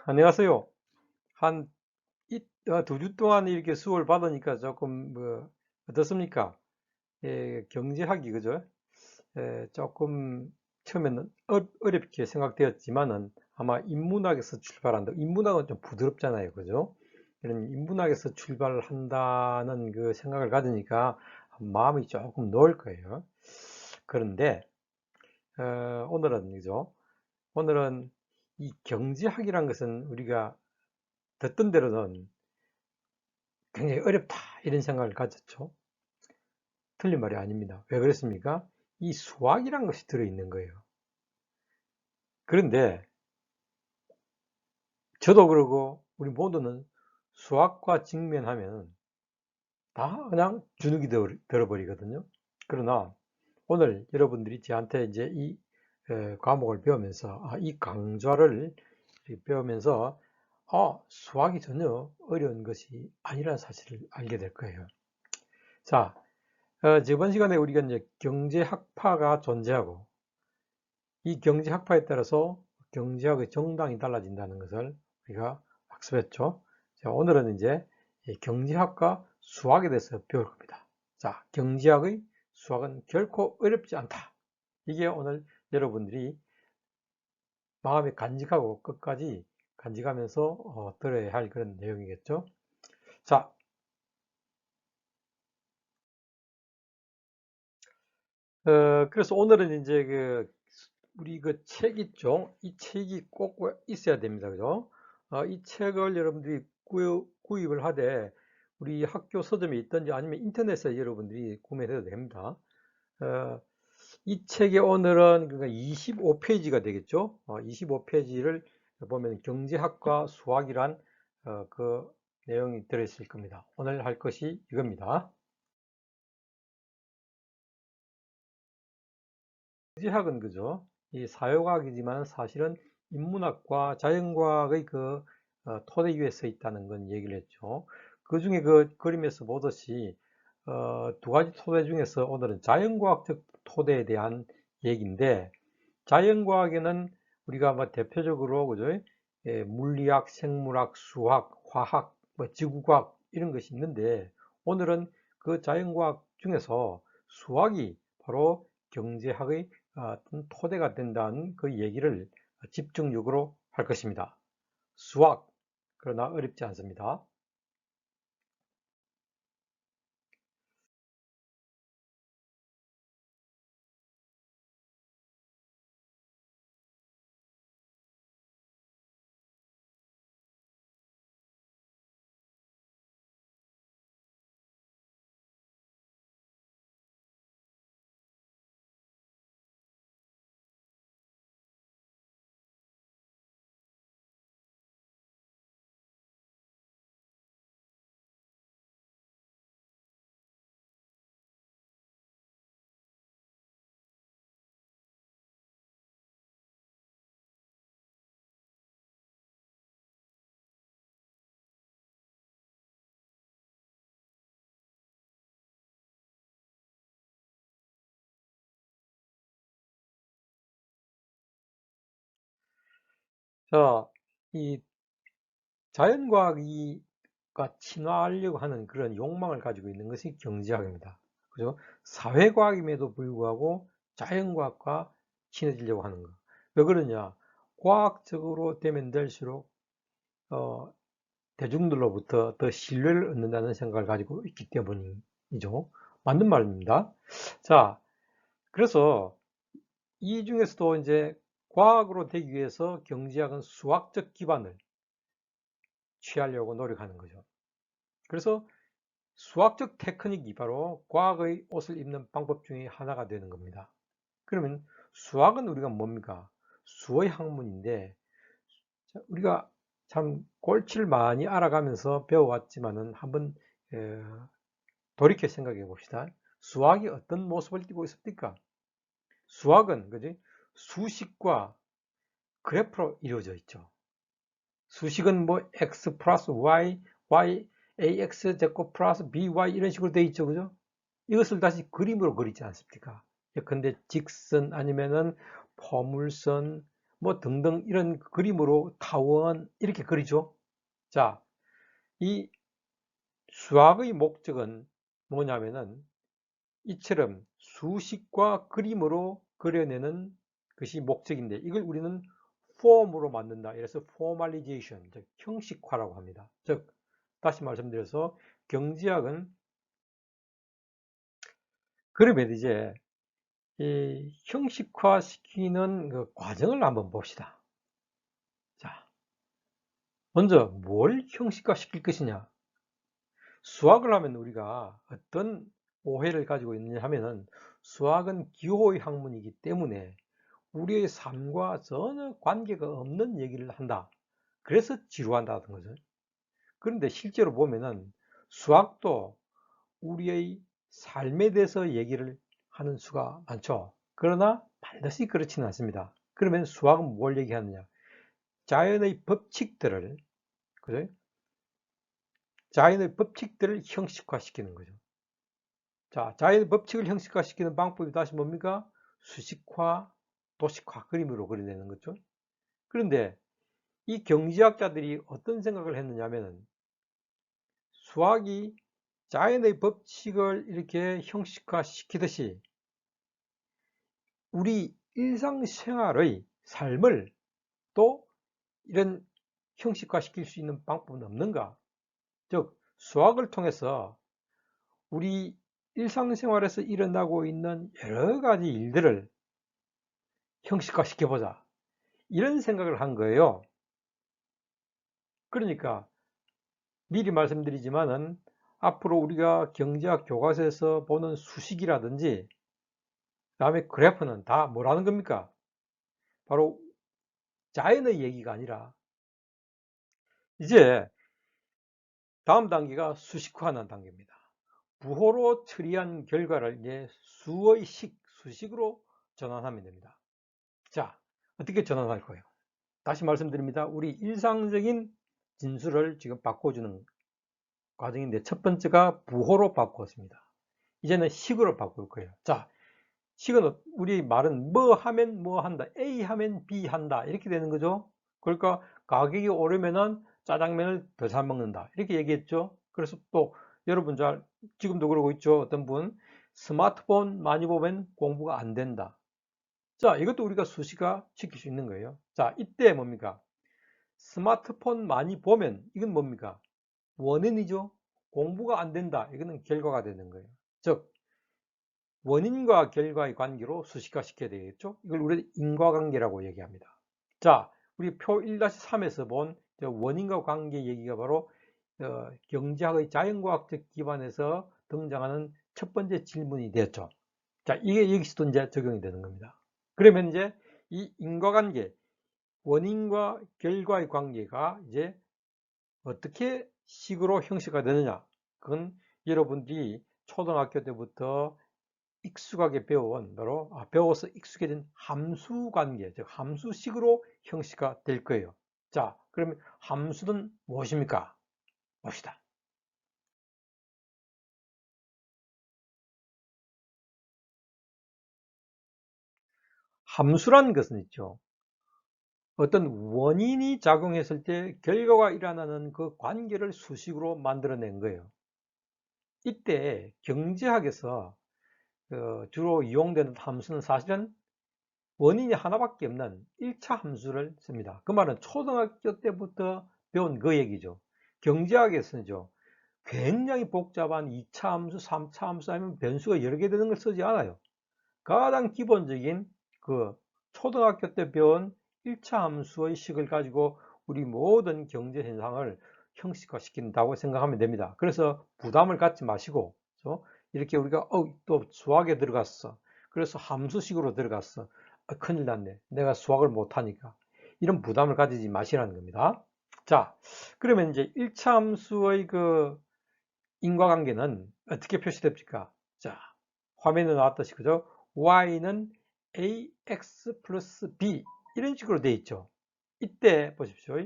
안녕하세요. 한 2주 동안 이렇게 수업을 받으니까 조금 어떻습니까? 예, 경제학이 그죠? 조금 처음에는 어렵게 생각되었지만은 아마 인문학에서 출발한다. 인문학은 좀 부드럽잖아요, 그죠? 이런 인문학에서 출발을 한다는 그 생각을 가지니까 마음이 조금 놓을 거예요. 그런데 오늘은 그죠? 오늘은 이 경제학이란 것은 우리가 듣던 대로는 굉장히 어렵다 이런 생각을 가졌죠. 틀린 말이 아닙니다. 왜 그랬습니까? 이 수학이란 것이 들어있는 거예요. 그런데 저도 그러고 우리 모두는 수학과 직면하면 다 그냥 주눅이 들어버리거든요. 그러나 오늘 여러분들이 저한테 이제 이 과목을 배우면서 이 강좌를 배우면서 수학이 전혀 어려운 것이 아니라는 사실을 알게 될 거예요. 자, 저번 시간에 우리가 이제 경제학파가 존재하고 이 경제학파에 따라서 경제학의 정당이 달라진다는 것을 우리가 학습했죠. 자, 오늘은 이제 경제학과 수학에 대해서 배울 겁니다. 자, 경제학의 수학은 결코 어렵지 않다. 이게 오늘 여러분들이 마음에 간직하고 끝까지 간직하면서 들어야 할 그런 내용이겠죠. 자, 그래서 오늘은 이제 우리 그 책 있죠? 이 책이 꼭 있어야 됩니다. 그죠? 이 책을 여러분들이 구입을 하되 우리 학교 서점에 있든지 아니면 인터넷에 여러분들이 구매해도 됩니다. 어, 이 책의 오늘은 그러니까 25페이지가 되겠죠? 25페이지를 보면 경제학과 수학이란 그 내용이 들어있을 겁니다. 오늘 할 것이 이겁니다. 경제학은 그죠? 이 사회과학이지만 사실은 인문학과 자연과학의 토대 위에 서 있다는 건 얘기를 했죠. 그 중에 그 그림에서 보듯이 두 가지 토대 중에서 오늘은 자연과학적 토대에 대한 얘기인데 자연과학에는 우리가 뭐 대표적으로 그죠? 물리학, 생물학, 수학, 화학, 뭐 지구과학 이런 것이 있는데 오늘은 그 자연과학 중에서 수학이 바로 경제학의 어떤 토대가 된다는 그 얘기를 집중적으로 할 것입니다. 수학, 그러나 어렵지 않습니다. 자, 이 자연과학과 친화하려고 하는 그런 욕망을 가지고 있는 것이 경제학입니다. 그죠? 사회과학임에도 불구하고 자연과학과 친해지려고 하는 거. 왜 그러냐? 과학적으로 되면 될수록 어, 대중들로부터 더 신뢰를 얻는다는 생각을 가지고 있기 때문이죠. 맞는 말입니다. 자, 그래서 이 중에서도 이제 과학으로 되기 위해서 경제학은 수학적 기반을 취하려고 노력하는 거죠. 그래서 수학적 테크닉이 바로 과학의 옷을 입는 방법 중에 하나가 되는 겁니다. 그러면 수학은 우리가 뭡니까? 수의 학문인데 우리가 참 골치를 많이 알아가면서 배워왔지만은 한번 돌이켜 생각해 봅시다. 수학이 어떤 모습을 띠고 있습니까? 수학은 그지? 수식과 그래프로 이루어져 있죠. 수식은 뭐 x 플러스 y ax 제곱 플러스 by 이런 식으로 되어 있죠, 그죠? 이것을 다시 그림으로 그리지 않습니까? 근데 직선 아니면은 포물선, 뭐 등등 이런 그림으로 타원 이렇게 그리죠. 자, 이 수학의 목적은 뭐냐면은 이처럼 수식과 그림으로 그려내는 것이 목적인데 이걸 우리는 폼으로 만든다. 이래서 formalization, 즉 형식화라고 합니다. 즉 다시 말씀드려서 경제학은 그러면 이제 이 형식화시키는 그 과정을 한번 봅시다. 자, 먼저 뭘 형식화시킬 것이냐? 수학을 하면 우리가 어떤 오해를 가지고 있느냐 하면은 수학은 기호의 학문이기 때문에 우리의 삶과 전혀 관계가 없는 얘기를 한다. 그래서 지루한다는 거죠. 그런데 실제로 보면은 수학도 우리의 삶에 대해서 얘기를 하는 수가 많죠. 그러나 반드시 그렇지는 않습니다. 그러면 수학은 뭘 얘기하느냐? 자연의 법칙들을, 그죠? 자연의 법칙들을 형식화시키는 거죠. 자, 자연의 법칙을 형식화시키는 방법이 다시 뭡니까? 수식화, 도식화, 그림으로 그려내는 거죠. 그런데 이 경제학자들이 어떤 생각을 했느냐 하면은 수학이 자연의 법칙을 이렇게 형식화 시키듯이 우리 일상생활의 삶을 또 이런 형식화 시킬 수 있는 방법은 없는가? 즉, 수학을 통해서 우리 일상생활에서 일어나고 있는 여러 가지 일들을 형식화 시켜보자. 이런 생각을 한 거예요. 그러니까 미리 말씀드리지만은 앞으로 우리가 경제학 교과서에서 보는 수식이라든지 그다음에 그래프는 다 뭐라는 겁니까? 바로 자연의 얘기가 아니라 이제 다음 단계가 수식화하는 단계입니다. 부호로 처리한 결과를 이제 수의 수식으로 전환하면 됩니다. 자, 어떻게 전환할 거예요? 다시 말씀드립니다. 우리 일상적인 진술을 지금 바꿔주는 과정인데 첫 번째가 부호로 바꾸었습니다. 이제는 식으로 바꿀 거예요. 자, 식은 우리 말은 뭐 하면 뭐 한다. A 하면 B 한다. 이렇게 되는 거죠. 그러니까 가격이 오르면은 짜장면을 더 잘 먹는다. 이렇게 얘기했죠. 그래서 또 여러분 지금도 그러고 있죠. 어떤 분 스마트폰 많이 보면 공부가 안 된다. 자, 이것도 우리가 수식화 시킬 수 있는 거예요. 자, 이때 뭡니까? 스마트폰 많이 보면 이건 뭡니까? 원인이죠. 공부가 안 된다. 이거는 결과가 되는 거예요. 즉 원인과 결과의 관계로 수식화 시켜야 되겠죠. 이걸 우리 인과관계라고 얘기합니다. 자, 우리 표 1-3에서 본 원인과 관계 얘기가 바로 경제학의 자연과학적 기반에서 등장하는 첫 번째 질문이 되었죠. 자, 이게 여기서도 이제 적용이 되는 겁니다. 그러면 이제 이 인과관계, 원인과 결과의 관계가 이제 어떻게 식으로 형식화 되느냐? 그건 여러분들이 초등학교 때부터 익숙하게 배워온 바로 배워서 익숙해진 함수 관계, 즉 함수식으로 형식화 될 거예요. 자, 그러면 함수는 무엇입니까? 봅시다. 함수란 것은 있죠. 어떤 원인이 작용했을 때 결과가 일어나는 그 관계를 수식으로 만들어낸 거예요. 이때 경제학에서 주로 이용되는 함수는 사실은 원인이 하나밖에 없는 1차 함수를 씁니다. 그 말은 초등학교 때부터 배운 그 얘기죠. 경제학에서는요, 굉장히 복잡한 2차 함수, 3차 함수 아니면 변수가 여러 개 되는 걸 쓰지 않아요. 가장 기본적인 그 초등학교 때 배운 1차 함수의 식을 가지고 우리 모든 경제 현상을 형식화시킨다고 생각하면 됩니다. 그래서 부담을 갖지 마시고 이렇게 우리가 또 수학에 들어갔어. 그래서 함수식으로 들어갔어. 큰일 났네. 내가 수학을 못하니까. 이런 부담을 가지지 마시라는 겁니다. 자, 그러면 이제 1차 함수의 그 인과관계는 어떻게 표시됩니까? 자, 화면에 나왔듯이 그죠? y는 ax 플러스 b 이런 식으로 되어 있죠. 이때 보십시오.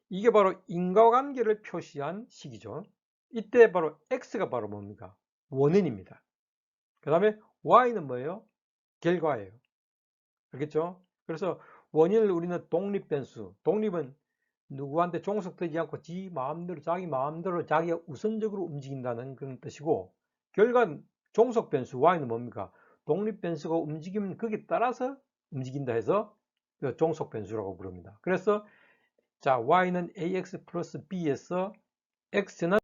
이게 바로 인과관계를 표시한 식이죠. 이때 바로 x가 바로 뭡니까? 원인입니다. 그 다음에 y는 뭐예요? 결과예요. 알겠죠? 그래서 원인을 우리는 독립변수, 독립은 누구한테 종속되지 않고 자기 마음대로 자기가 우선적으로 움직인다는 그런 뜻이고, 결과는 종속변수 y는 뭡니까? 독립변수가 움직이면 거기에 따라서 움직인다 해서 그 종속변수라고 부릅니다. 그래서 자, y는 ax 플러스 b에서 x는,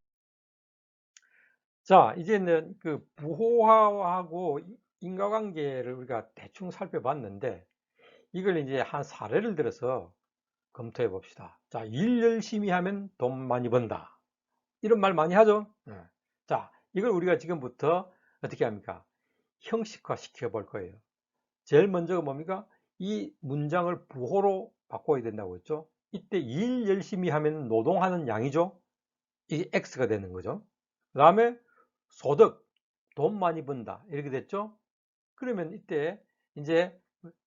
자, 이제는 그 부호화하고 인과관계를 우리가 대충 살펴봤는데, 이걸 이제 한 사례를 들어서 검토해 봅시다. 자, 일 열심히 하면 돈 많이 번다. 이런 말 많이 하죠. 자, 이걸 우리가 지금부터 어떻게 합니까? 형식화 시켜 볼 거예요. 제일 먼저가 뭡니까? 이 문장을 부호로 바꿔야 된다고 했죠. 이때 일 열심히 하면 노동하는 양이죠. 이게 X가 되는 거죠. 그 다음에 소득, 돈 많이 번다. 이렇게 됐죠. 그러면 이때 이제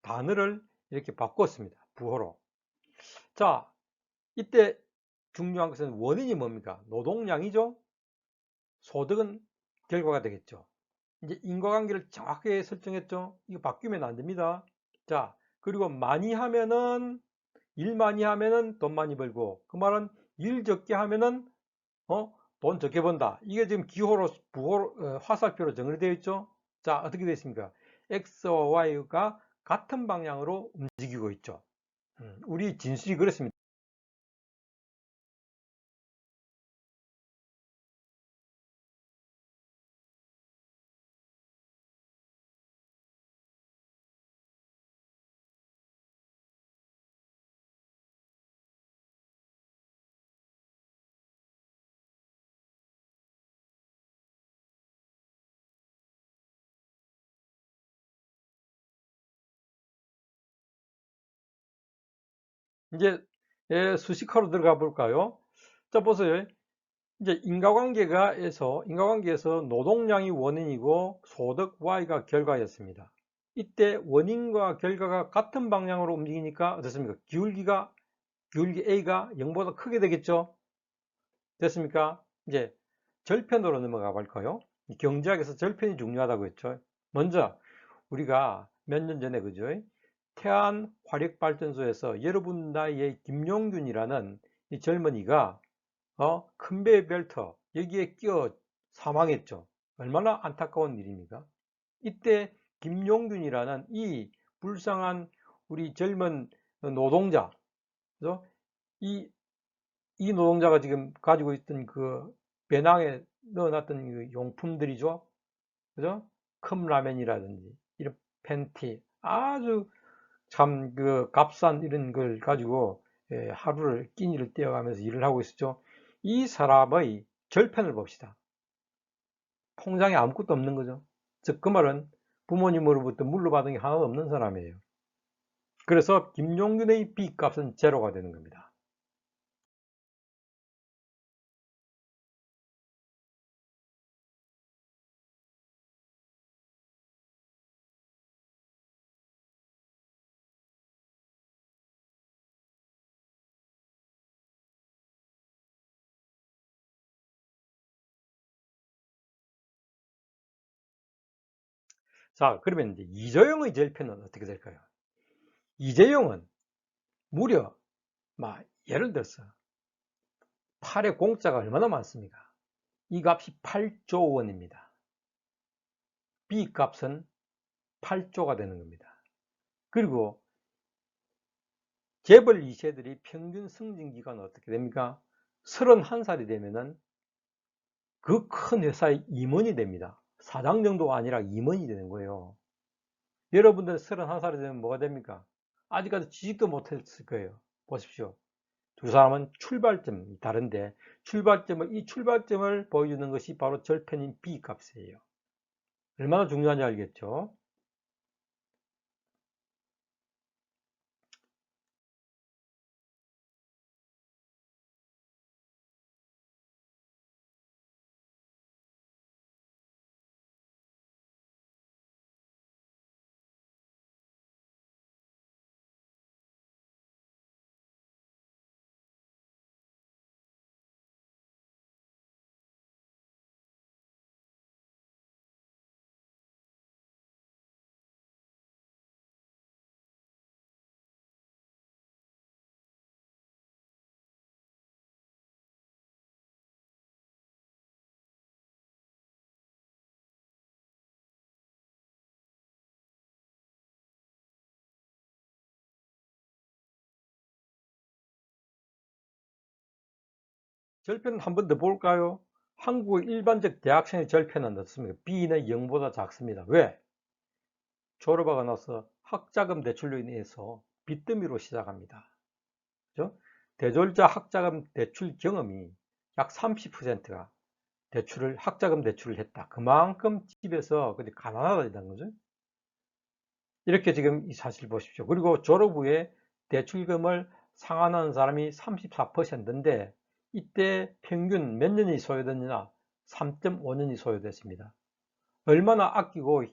단어를 이렇게 바꿨습니다. 부호로. 자, 이때 중요한 것은 원인이 뭡니까? 노동량이죠. 소득은 결과가 되겠죠. 이제 인과관계를 정확하게 설정했죠. 이거 바뀌면 안 됩니다. 자, 그리고 일 많이 하면은 돈 많이 벌고, 그 말은 일 적게 하면은 돈 적게 번다. 이게 지금 기호로 부호로 화살표로 정리되어 있죠. 자, 어떻게 되어 있습니까? X와 Y가 같은 방향으로 움직이고 있죠. 우리 진술이 그렇습니다. 이제 수식화로 들어가 볼까요? 자, 보세요. 이제 인과관계에서 노동량이 원인이고 소득 Y가 결과였습니다. 이때 원인과 결과가 같은 방향으로 움직이니까 어떻습니까? 기울기 A가 0보다 크게 되겠죠? 됐습니까? 이제 절편으로 넘어가 볼까요? 경제학에서 절편이 중요하다고 했죠. 먼저 우리가 몇 년 전에 그죠? 태안 화력발전소에서 여러분 나이의 김용균이라는 이 젊은이가 컨베이어 벨트 여기에 끼어 사망했죠. 얼마나 안타까운 일입니까? 이때 김용균이라는 이 불쌍한 우리 젊은 노동자, 그죠? 이, 이 노동자가 지금 가지고 있던 그 배낭에 넣어놨던 그 용품들이죠. 그죠? 컵라면이라든지 이런 팬티, 아주 참 그 값싼 이런 걸 가지고 하루를 끼니를 떼어가면서 일을 하고 있었죠. 이 사람의 절편을 봅시다. 통장에 아무것도 없는 거죠. 즉 그 말은 부모님으로부터 물려받은 게 하나도 없는 사람이에요. 그래서 김용균의 B값은 제로가 되는 겁니다. 자, 그러면 이제 이재용의 절편은 어떻게 될까요? 이재용은 무려 예를 들어서 8의 공짜가 얼마나 많습니까? 이 값이 8조 원입니다. B 값은 8조가 되는 겁니다. 그리고 재벌 2세들이 평균 승진 기간은 어떻게 됩니까? 31살이 되면은 그 큰 회사의 임원이 됩니다. 사장 정도가 아니라 임원이 되는 거예요. 여러분들 31살이 되면 뭐가 됩니까? 아직까지 취직도 못했을 거예요. 보십시오. 두 사람은 출발점이 다른데 이 출발점을 보여주는 것이 바로 절편인 B 값이에요. 얼마나 중요한지 알겠죠? 절편은 한 번 더 볼까요? 한국의 일반적 대학생의 절편은 어떻습니까? B는 0보다 작습니다. 왜? 졸업하고 나서 학자금 대출로 인해서 빚더미로 시작합니다. 그죠? 대졸자 학자금 대출 경험이 약 30%가 학자금 대출을 했다. 그만큼 집에서 가난하다는 거죠. 이렇게 지금 이 사실 보십시오. 그리고 졸업 후에 대출금을 상환하는 사람이 34%인데 이때 평균 몇 년이 소요됐느냐? 3.5년이 소요됐습니다. 얼마나 아끼고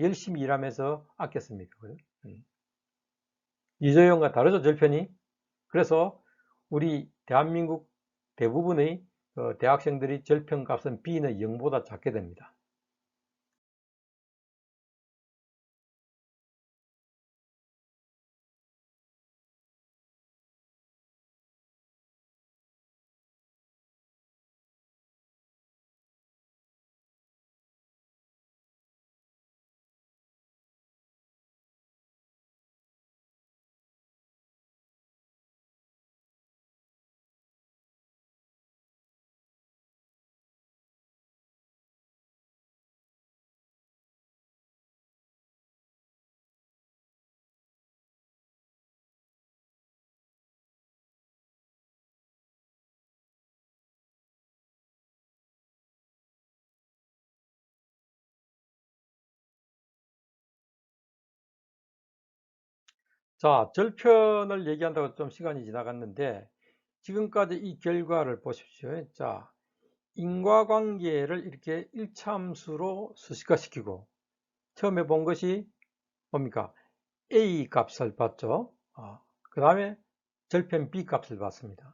열심히 일하면서 아꼈습니까? 음. 이재용과 다르죠, 절편이. 그래서 우리 대한민국 대부분의 대학생들이 절편값은 B는 0보다 작게 됩니다. 자, 절편을 얘기한다고 좀 시간이 지나갔는데 지금까지 이 결과를 보십시오. 자, 인과관계를 이렇게 일차함수로 수식화시키고 처음에 본 것이 뭡니까? A 값을 봤죠. 그 다음에 절편 B 값을 봤습니다.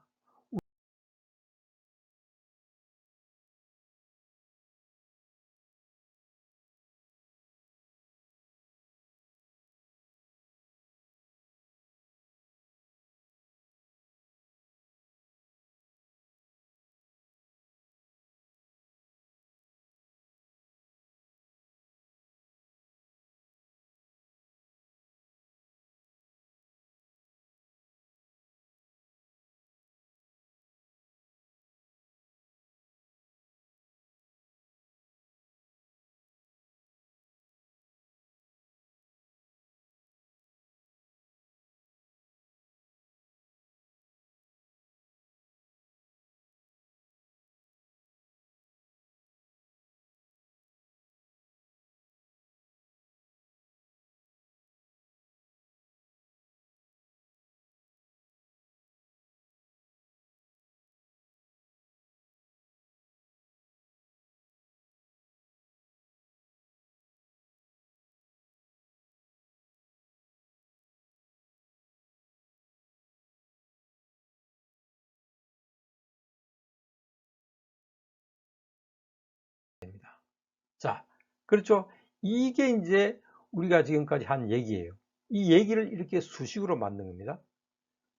자, 그렇죠. 이게 이제 우리가 지금까지 한 얘기예요. 이 얘기를 이렇게 수식으로 만든 겁니다.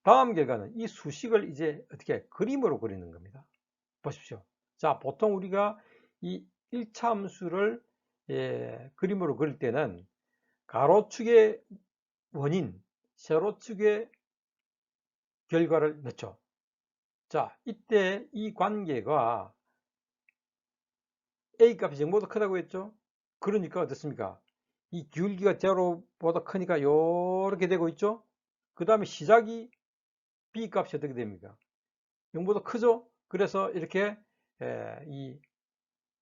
다음 결과는 이 수식을 이제 어떻게 그림으로 그리는 겁니다. 보십시오. 자, 보통 우리가 이 1차 함수를 그림으로 그릴 때는 가로축의 원인, 세로축의 결과를 넣죠. 자, 이때 이 관계가 A 값이 0보다 크다고 했죠. 그러니까 어떻습니까? 이 기울기가 제로보다 크니까 이렇게 되고 있죠. 그 다음에 시작이 B 값이 어떻게 됩니까? 0보다 크죠. 그래서 이렇게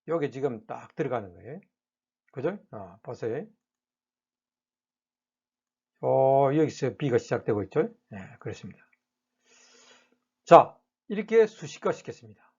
여기 지금 딱 들어가는 거예요. 그죠? 보세요. 여기서 B가 시작되고 있죠. 네, 그렇습니다. 자, 이렇게 수식화 시켰습니다.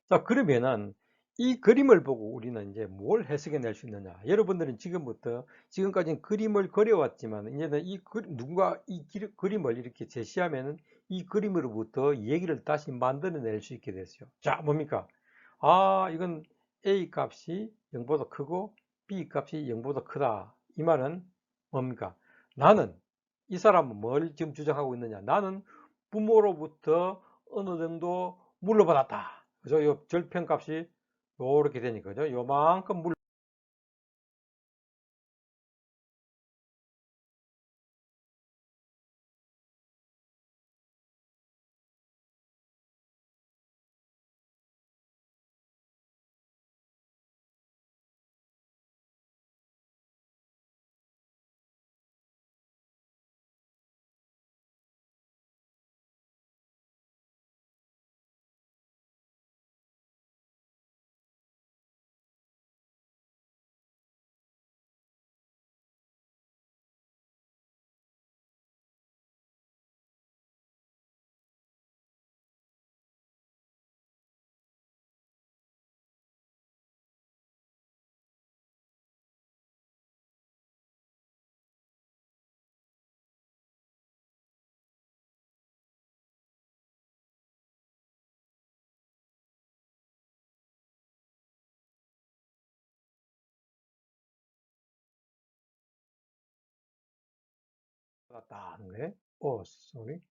자, 그러면은 이 그림을 보고 우리는 이제 뭘 해석해 낼 수 있느냐. 여러분들은 지금부터, 지금까지는 그림을 그려왔지만, 이제는 누군가 그림을 이렇게 제시하면은 이 그림으로부터 얘기를 다시 만들어낼 수 있게 됐어요. 자, 뭡니까? 아, 이건 A 값이 0보다 크고 B 값이 0보다 크다. 이 말은 뭡니까? 나는, 이 사람은 뭘 지금 주장하고 있느냐? 나는 부모로부터 어느 정도 물려받았다. 그죠? 이 절편값이 요렇게 되니까요. 요만큼 물려받았다 하는 거예요. 오, sorry.